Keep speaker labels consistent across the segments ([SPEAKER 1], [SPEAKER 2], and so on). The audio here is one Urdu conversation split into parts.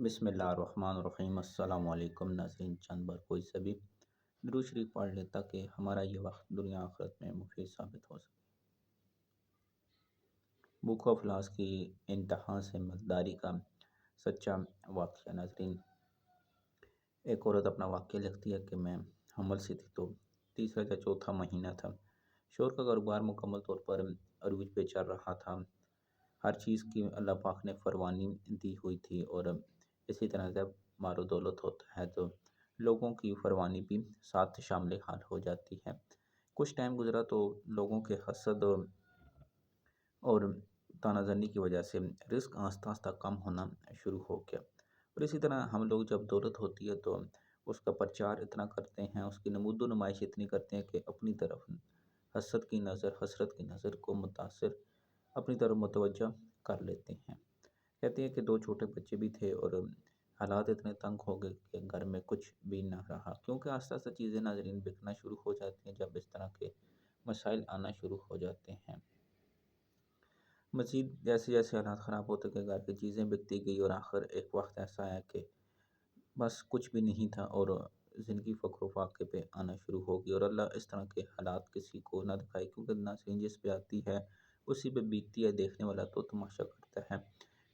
[SPEAKER 1] بسم اللہ الرحمن الرحیم۔ السلام علیکم ناظرین، چند بار کوئی سبھی درود شریف پڑھ لیتا کہ ہمارا یہ وقت دنیا آخرت میں مفید ثابت ہو سکے۔ بھوک و افلاس کی انتہا سے مالداری کا سچا واقعہ۔ ناظرین، ایک عورت اپنا واقعہ لکھتی ہے کہ میں حمل سے تھی تو تیسرا یا چوتھا مہینہ تھا۔ شوہر کا کاروبار مکمل طور پر عروج پہ چل رہا تھا۔ ہر چیز کی اللہ پاک نے فروانی دی ہوئی تھی، اور اسی طرح جب مال و دولت ہوتا ہے تو لوگوں کی فروانی بھی ساتھ شامل حال ہو جاتی ہے۔ کچھ ٹائم گزرا تو لوگوں کے حسد اور تانا زنی کی وجہ سے رزق آہستہ آہستہ کم ہونا شروع ہو گیا۔ اور اسی طرح ہم لوگ جب دولت ہوتی ہے تو اس کا پرچار اتنا کرتے ہیں، اس کی نمود و نمائش اتنی کرتے ہیں کہ اپنی طرف حسد کی نظر، حسرت کی نظر کو متاثر اپنی طرف متوجہ کر لیتے ہیں۔ کہتے ہیں کہ دو چھوٹے بچے بھی تھے اور حالات اتنے تنگ ہو گئے کہ گھر میں کچھ بھی نہ رہا، کیونکہ آہستہ آہستہ چیزیں ناظرین بکنا شروع ہو جاتی ہیں جب اس طرح کے مسائل آنا شروع ہو جاتے ہیں۔ مزید جیسے جیسے حالات خراب ہوتے گئے گھر کی چیزیں بکتی گئی، اور آخر ایک وقت ایسا آیا کہ بس کچھ بھی نہیں تھا اور زندگی فقر و فاقے پہ آنا شروع ہو گئی۔ اور اللہ اس طرح کے حالات کسی کو نہ دکھائے، کیونکہ ناظرین جس پہ آتی ہے اسی پہ بیتتی ہے، دیکھنے والا تو تماشا کرتا ہے۔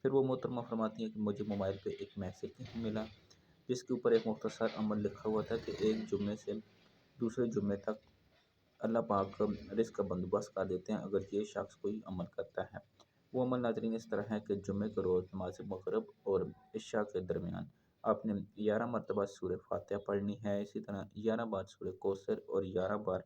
[SPEAKER 1] پھر وہ محترمہ فرماتی ہیں کہ مجھے موبائل پہ ایک میسیج ملا جس کے اوپر ایک مختصر عمل لکھا ہوا تھا کہ ایک جمعے سے دوسرے جمعے تک اللہ پاک رزق کا بندوبست کر دیتے ہیں اگر یہ شخص کوئی عمل کرتا ہے۔ وہ عمل ناظرین اس طرح ہے کہ جمعے کے روز نماز مغرب اور عشاء کے درمیان آپ نے 11 مرتبہ سورہ فاتحہ پڑھنی ہے، اسی طرح 11 بار سورہ کوثر اور 11 بار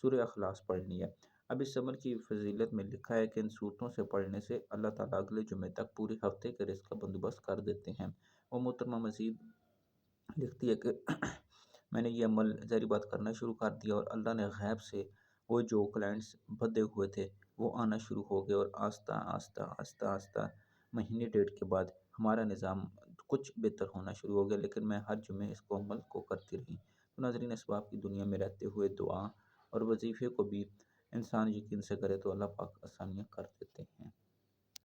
[SPEAKER 1] سورہ اخلاص پڑھنی ہے۔ اب اس عمل کی فضیلت میں لکھا ہے کہ ان صورتوں سے پڑھنے سے اللہ تعالیٰ اگلے جمعے تک پورے ہفتے کے رزق کا بندوبست کر دیتے ہیں۔ وہ محترمہ مزید لکھتی ہے کہ میں نے یہ عمل ظاہری بات کرنا شروع کر دیا، اور اللہ نے غیب سے وہ جو کلائنٹس بدے ہوئے تھے وہ آنا شروع ہو گئے، اور آہستہ آہستہ آہستہ آہستہ مہینے ڈیڑھ کے بعد ہمارا نظام کچھ بہتر ہونا شروع ہو گیا، لیکن میں ہر جمعے اس کو عمل کو کرتی رہی۔ تو ناظرین، اسباب کی دنیا میں رہتے ہوئے دعا اور وظیفے کو بھی انسان یقین سے کرے تو اللہ پاک آسانیاں کر دیتے ہیں۔